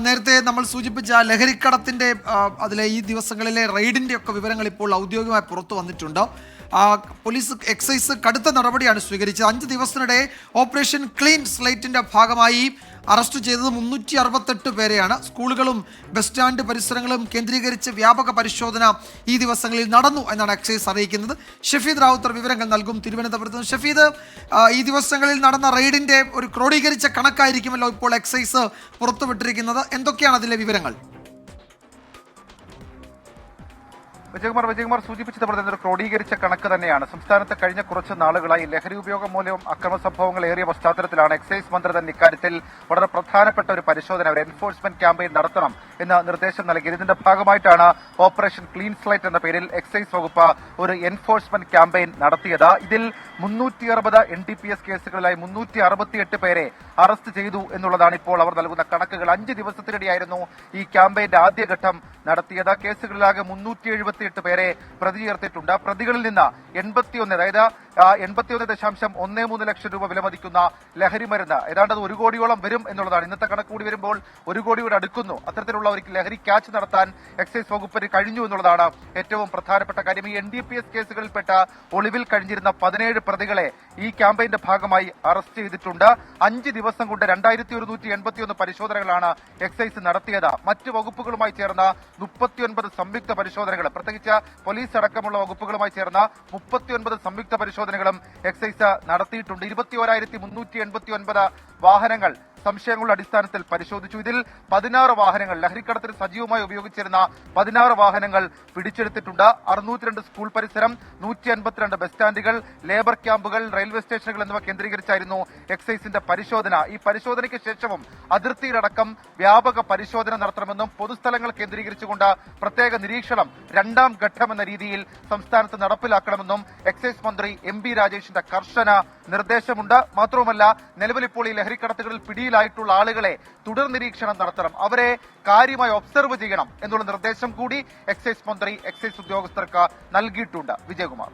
നേരത്തെ നമ്മൾ സൂചിപ്പിച്ച ലഹരിക്കടത്തിന്റെ അതിലെ ഈ ദിവസങ്ങളിലെ റെയ്ഡിന്റെ ഒക്കെ വിവരങ്ങൾ ഇപ്പോൾ ഔദ്യോഗികമായി പുറത്തു വന്നിട്ടുണ്ട്. പോലീസ് എക്സൈസ് കടുത്ത നടപടിയാണ് സ്വീകരിച്ചത്. 5 ദിവസത്തിനിടെ ഓപ്പറേഷൻ ക്ലീൻ സ്ലേറ്റിന്റെ ഭാഗമായി അറസ്റ്റ് ചെയ്തത് 368 പേരെയാണ്. സ്കൂളുകളും ബസ് സ്റ്റാൻഡ് പരിസരങ്ങളും കേന്ദ്രീകരിച്ച് വ്യാപക പരിശോധന ഈ ദിവസങ്ങളിൽ നടന്നു എന്നാണ് എക്സൈസ് അറിയിക്കുന്നത്. ഷഫീദ് റാവുത്തർ വിവരങ്ങൾ നൽകും തിരുവനന്തപുരത്ത് നിന്ന്. ഷഫീദ്, ഈ ദിവസങ്ങളിൽ നടന്ന റെയ്ഡിന്റെ ഒരു ക്രോഡീകരിച്ച കണക്കായിരിക്കുമല്ലോ ഇപ്പോൾ എക്സൈസ് പുറത്തുവിട്ടിരിക്കുന്നത്. എന്തൊക്കെയാണ് അതിലെ വിവരങ്ങൾ? വിജയകുമാർ സൂചിപ്പിച്ചതുപോലെ തന്നെ ഒരു ക്രോഡീകരിച്ച കണക്ക് തന്നെയാണ്. സംസ്ഥാനത്ത് കഴിഞ്ഞ കുറച്ച് നാളുകളായി ലഹരി ഉപയോഗം മൂലം അക്രമ സംഭവങ്ങൾ ഏറിയ പശ്ചാത്തലത്തിലാണ് എക്സൈസ് മന്ത്രി തന്നെ ഇക്കാര്യത്തിൽ വളരെ പ്രധാനപ്പെട്ട ഒരു പരിശോധന, ഒരു എൻഫോഴ്സ്മെന്റ് ക്യാമ്പയിൻ നടത്തണം എന്ന നിർദ്ദേശം നൽകിയത്. ഇതിന്റെ ഭാഗമായിട്ടാണ് ഓപ്പറേഷൻ ക്ലീൻ സ്ലേറ്റ് എന്ന പേരിൽ എക്സൈസ് വകുപ്പ് ഒരു എൻഫോഴ്സ്മെന്റ് ക്യാമ്പയിൻ നടത്തിയത്. ഇതിൽ 360 NDPS കേസുകളിലായി 368 പേരെ അറസ്റ്റ് ചെയ്തു എന്നുള്ളതാണ് ഇപ്പോൾ അവർ നൽകുന്ന കണക്കുകൾ. 5 ദിവസത്തിനിടെയായിരുന്നു ഈ ക്യാമ്പയിന്റെ ആദ്യഘട്ടം നടത്തിയത്. കേസുകളിലാകെ 378 പേരെ പ്രതി ചേർത്തിട്ടുണ്ട്. പ്രതികളിൽ നിന്ന് 81, അതായത് 81.13 ലക്ഷം രൂപ വിലമതിക്കുന്ന ലഹരി മരുന്ന്, ഏതാണ്ട് 1 കോടിയോളം വരും എന്നുള്ളതാണ്. ഇന്നത്തെ കണക്ക് കൂടി വരുമ്പോൾ 1 കോടിയോട് അടുക്കുന്നു. അത്തരത്തിലുള്ള ഒരു ലഹരി ക്യാച്ച് നടത്താൻ എക്സൈസ് വകുപ്പിന് കഴിഞ്ഞു എന്നുള്ളതാണ് ഏറ്റവും പ്രധാനപ്പെട്ട കാര്യം. ഈ NDPS കേസുകളിൽപ്പെട്ട ഒളിവിൽ കഴിഞ്ഞിരുന്ന 17 പ്രതികളെ ഈ ക്യാമ്പയിന്റെ ഭാഗമായി അറസ്റ്റ് ചെയ്തിട്ടുണ്ട്. 5 ദിവസം കൊണ്ട് 2181 പരിശോധനകളാണ് എക്സൈസ് നടത്തിയത്. മറ്റ് വകുപ്പുകളുമായി ചേർന്ന 39 സംയുക്ത പരിശോധനകൾ, പ്രത്യേകിച്ച് പോലീസ് അടക്കമുള്ള വകുപ്പുകളുമായി ചേർന്ന 39 സംയുക്ത പരിശോധനകളും എക്സൈസ് നടത്തിയിട്ടുണ്ട്. 21,389 വാഹനങ്ങൾ സംശയങ്ങളുടെ അടിസ്ഥാനത്തിൽ പരിശോധിച്ചു. ഇതിൽ 16 വാഹനങ്ങൾ, ലഹരിക്കടത്തിന് സജീവമായി ഉപയോഗിച്ചിരുന്ന 16 വാഹനങ്ങൾ പിടിച്ചെടുത്തിട്ടുണ്ട്. 602 സ്കൂൾ പരിസരം, 152 ബസ് സ്റ്റാൻഡുകൾ, ലേബർ ക്യാമ്പുകൾ, റെയിൽവേ സ്റ്റേഷനുകൾ എന്നിവ കേന്ദ്രീകരിച്ചായിരുന്നു എക്സൈസിന്റെ പരിശോധന. ഈ പരിശോധനയ്ക്ക് ശേഷവും അതിർത്തിയിലടക്കം വ്യാപക പരിശോധന നടത്തണമെന്നും പൊതുസ്ഥലങ്ങൾ കേന്ദ്രീകരിച്ചുകൊണ്ട് പ്രത്യേക നിരീക്ഷണം 2ാം ഘട്ടം എന്ന രീതിയിൽ സംസ്ഥാനത്ത് നടപ്പിലാക്കണമെന്നും എക്സൈസ് മന്ത്രി MB രാജേഷിന്റെ കർശന നിർദ്ദേശമുണ്ട്. മാത്രവുമല്ല, നിലവിൽ ഇപ്പോൾ ഈ ലഹരിക്കടത്തുകളിൽ പിടിയിലായിട്ടുള്ള ആളുകളെ തുടർ നിരീക്ഷണം നടത്തണം, അവരെ കാര്യമായി ഒബ്സർവ് ചെയ്യണം എന്നുള്ള നിർദ്ദേശം കൂടി എക്സൈസ് മന്ത്രി എക്സൈസ് ഉദ്യോഗസ്ഥർക്ക് നൽകിയിട്ടുണ്ട്. വിജയകുമാർ.